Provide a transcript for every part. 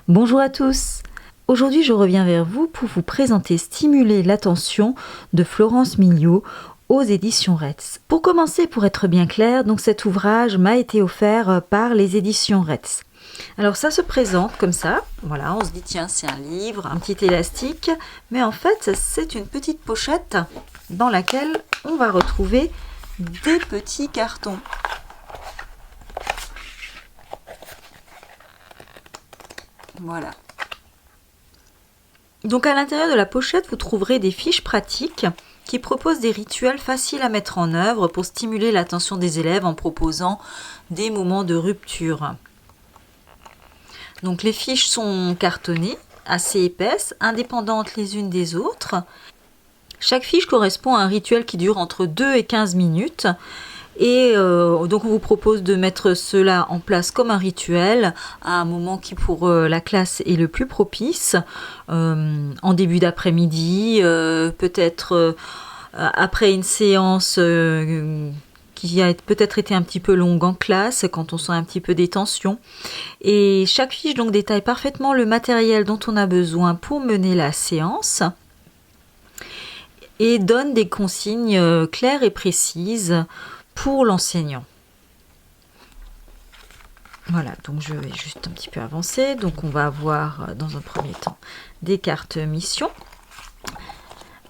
Bonjour à tous. Aujourd'hui, je reviens vers vous pour vous présenter Stimuler l'attention de Florence Miliot aux éditions Retz. Pour commencer, pour être bien clair, donc cet ouvrage m'a été offert par les éditions Retz. Alors ça se présente comme ça, voilà, on se dit tiens c'est un livre, un petit élastique, mais en fait c'est une petite pochette dans laquelle on va retrouver des petits cartons. Voilà. Donc à l'intérieur de la pochette, vous trouverez des fiches pratiques qui proposent des rituels faciles à mettre en œuvre pour stimuler l'attention des élèves en proposant des moments de rupture. Donc les fiches sont cartonnées, assez épaisses, indépendantes les unes des autres. Chaque fiche correspond à un rituel qui dure entre 2 et 15 minutes. Et donc on vous propose de mettre cela en place comme un rituel à un moment qui pour la classe est le plus propice, en début d'après-midi, peut-être après une séance qui a peut-être été un petit peu longue en classe, quand on sent un petit peu des tensions. Et chaque fiche donc détaille parfaitement le matériel dont on a besoin pour mener la séance et donne des consignes claires et précises pour l'enseignant. Voilà, donc je vais juste un petit peu avancer. Donc on va avoir dans un premier temps des cartes mission.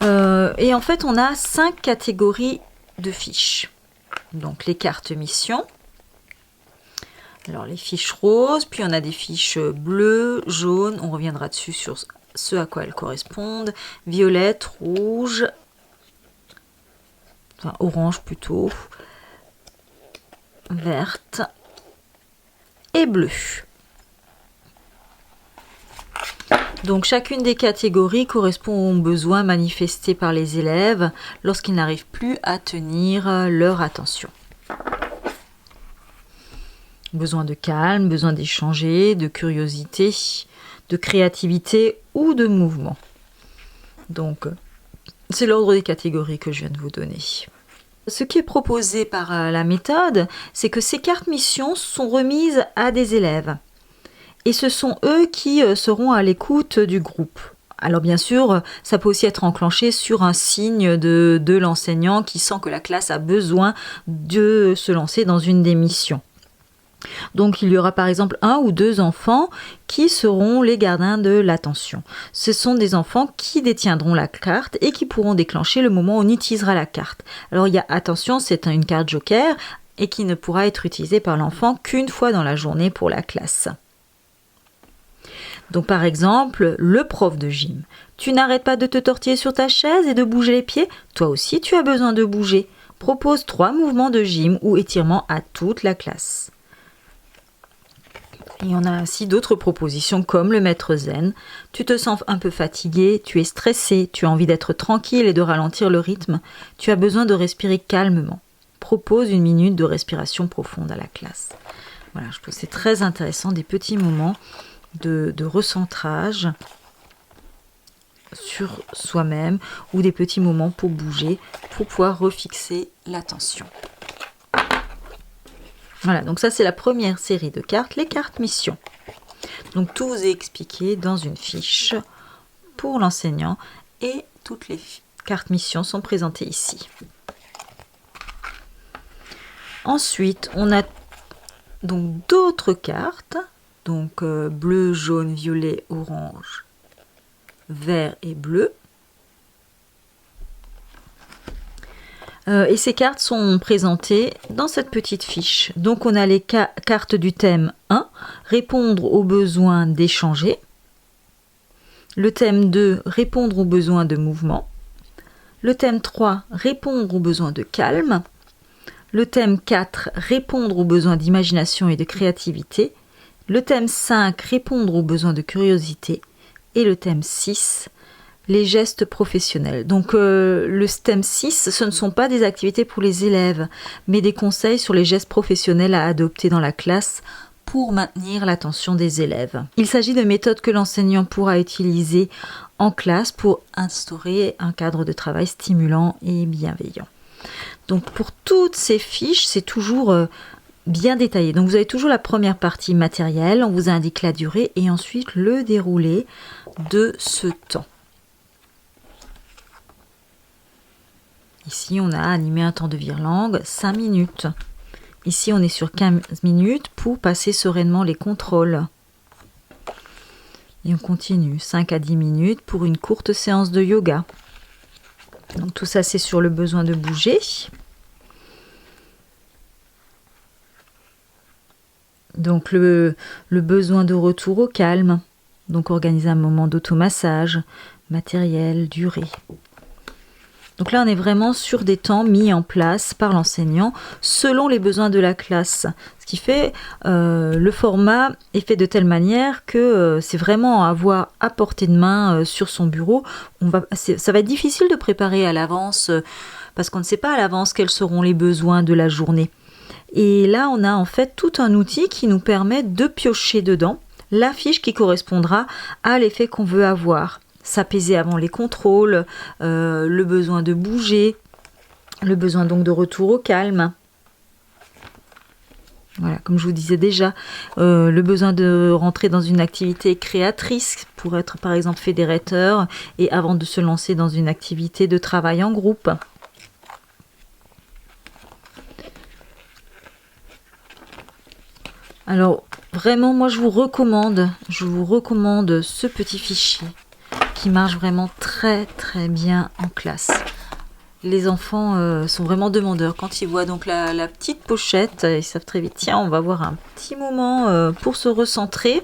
Et en fait on a 5 catégories de fiches. Donc les cartes mission. Alors les fiches roses, puis on a des fiches bleues, jaunes, on reviendra dessus sur ce à quoi elles correspondent, violette, rouge, enfin orange plutôt, verte et bleue. Donc chacune des catégories correspond aux besoins manifestés par les élèves lorsqu'ils n'arrivent plus à tenir leur attention. Besoin de calme, besoin d'échanger, de curiosité, de créativité ou de mouvement. Donc c'est l'ordre des catégories que je viens de vous donner. Ce qui est proposé par la méthode, c'est que ces cartes missions sont remises à des élèves. Et ce sont eux qui seront à l'écoute du groupe. Alors bien sûr, ça peut aussi être enclenché sur un signe de l'enseignant qui sent que la classe a besoin de se lancer dans une des missions. Donc il y aura par exemple 1 ou 2 enfants qui seront les gardiens de l'attention. Ce sont des enfants qui détiendront la carte et qui pourront déclencher le moment où on utilisera la carte. Alors il y a attention, c'est une carte joker et qui ne pourra être utilisée par l'enfant qu'une fois dans la journée pour la classe. Donc par exemple, le prof de gym. Tu n'arrêtes pas de te tortiller sur ta chaise et de bouger les pieds? Toi aussi tu as besoin de bouger. Propose 3 mouvements de gym ou étirements à toute la classe. Il y en a aussi d'autres propositions comme le maître zen. Tu te sens un peu fatigué, tu es stressé, tu as envie d'être tranquille et de ralentir le rythme. Tu as besoin de respirer calmement. Propose 1 minute de respiration profonde à la classe. Voilà, je trouve que c'est très intéressant, des petits moments de recentrage sur soi-même ou des petits moments pour bouger, pour pouvoir refixer l'attention. Voilà, donc ça c'est la première série de cartes, les cartes mission. Donc tout vous est expliqué dans une fiche pour l'enseignant et toutes les cartes mission sont présentées ici. Ensuite, on a donc d'autres cartes, donc bleu, jaune, violet, orange, vert et bleu. Et ces cartes sont présentées dans cette petite fiche. Donc on a les cartes du thème 1, répondre aux besoins d'échanger. Le thème 2, répondre aux besoins de mouvement. Le thème 3, répondre aux besoins de calme. Le thème 4, répondre aux besoins d'imagination et de créativité. Le thème 5, répondre aux besoins de curiosité. Et le thème 6, les gestes professionnels. Donc le thème 6, ce ne sont pas des activités pour les élèves, mais des conseils sur les gestes professionnels à adopter dans la classe pour maintenir l'attention des élèves. Il s'agit de méthodes que l'enseignant pourra utiliser en classe pour instaurer un cadre de travail stimulant et bienveillant. Donc pour toutes ces fiches, c'est toujours bien détaillé. Donc vous avez toujours la première partie matérielle, on vous indique la durée et ensuite le déroulé de ce temps. Ici, on a animé un temps de vire-langue, 5 minutes. Ici, on est sur 15 minutes pour passer sereinement les contrôles. Et on continue, 5 à 10 minutes pour une courte séance de yoga. Donc tout ça, c'est sur le besoin de bouger. Donc le besoin de retour au calme. Donc organiser un moment d'automassage, matériel, durée. Donc là, on est vraiment sur des temps mis en place par l'enseignant selon les besoins de la classe. Ce qui fait, le format est fait de telle manière que c'est vraiment à avoir à portée de main sur son bureau. Ça va être difficile de préparer à l'avance parce qu'on ne sait pas à l'avance quels seront les besoins de la journée. Et là, on a en fait tout un outil qui nous permet de piocher dedans la fiche qui correspondra à l'effet qu'on veut avoir. S'apaiser avant les contrôles, le besoin de bouger, le besoin donc de retour au calme. Voilà, comme je vous disais déjà, le besoin de rentrer dans une activité créatrice pour être par exemple fédérateur et avant de se lancer dans une activité de travail en groupe. Alors vraiment, moi je vous recommande ce petit fichier qui marche vraiment très très bien en classe. Les enfants sont vraiment demandeurs. Quand ils voient donc la petite pochette, ils savent très vite, tiens, on va avoir un petit moment pour se recentrer.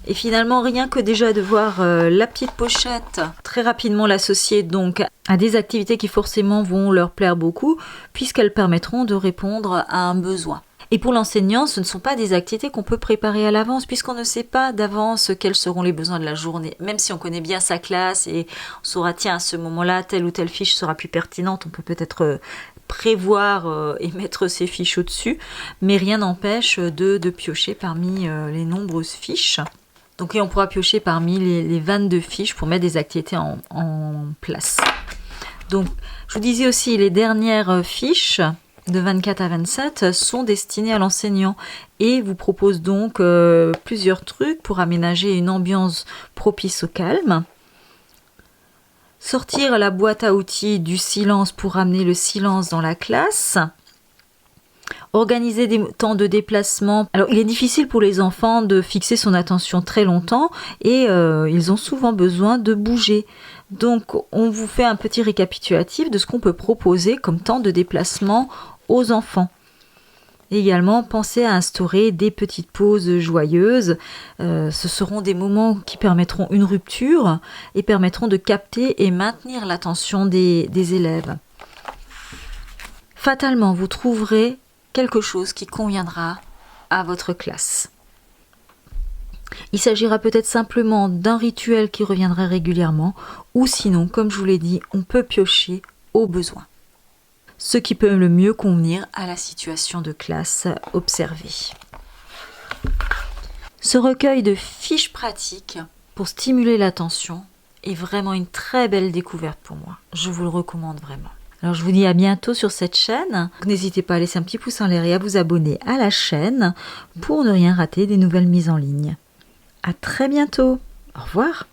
Et finalement, rien que déjà de voir la petite pochette, très rapidement l'associer donc à des activités qui forcément vont leur plaire beaucoup, puisqu'elles permettront de répondre à un besoin. Et pour l'enseignant, ce ne sont pas des activités qu'on peut préparer à l'avance, puisqu'on ne sait pas d'avance quels seront les besoins de la journée. Même si on connaît bien sa classe et on saura, tiens, à ce moment-là, telle ou telle fiche sera plus pertinente, on peut peut-être prévoir et mettre ses fiches au-dessus, mais rien n'empêche de piocher parmi les nombreuses fiches. Donc, et on pourra piocher parmi les 22 fiches pour mettre des activités en place. Donc, je vous disais aussi, les dernières fiches de 24 à 27 sont destinés à l'enseignant et vous propose donc plusieurs trucs pour aménager une ambiance propice au calme. Sortir la boîte à outils du silence pour amener le silence dans la classe. Organiser des temps de déplacement. Alors, il est difficile pour les enfants de fixer son attention très longtemps et ils ont souvent besoin de bouger. Donc, on vous fait un petit récapitulatif de ce qu'on peut proposer comme temps de déplacement aux enfants. Également, pensez à instaurer des petites pauses joyeuses. Ce seront des moments qui permettront une rupture et permettront de capter et maintenir l'attention des élèves. Fatalement, vous trouverez quelque chose qui conviendra à votre classe. Il s'agira peut-être simplement d'un rituel qui reviendrait régulièrement ou sinon, comme je vous l'ai dit, on peut piocher au besoin. Ce qui peut le mieux convenir à la situation de classe observée. Ce recueil de fiches pratiques pour stimuler l'attention est vraiment une très belle découverte pour moi. Je vous le recommande vraiment. Alors je vous dis à bientôt sur cette chaîne. N'hésitez pas à laisser un petit pouce en l'air et à vous abonner à la chaîne pour ne rien rater des nouvelles mises en ligne. À très bientôt. Au revoir.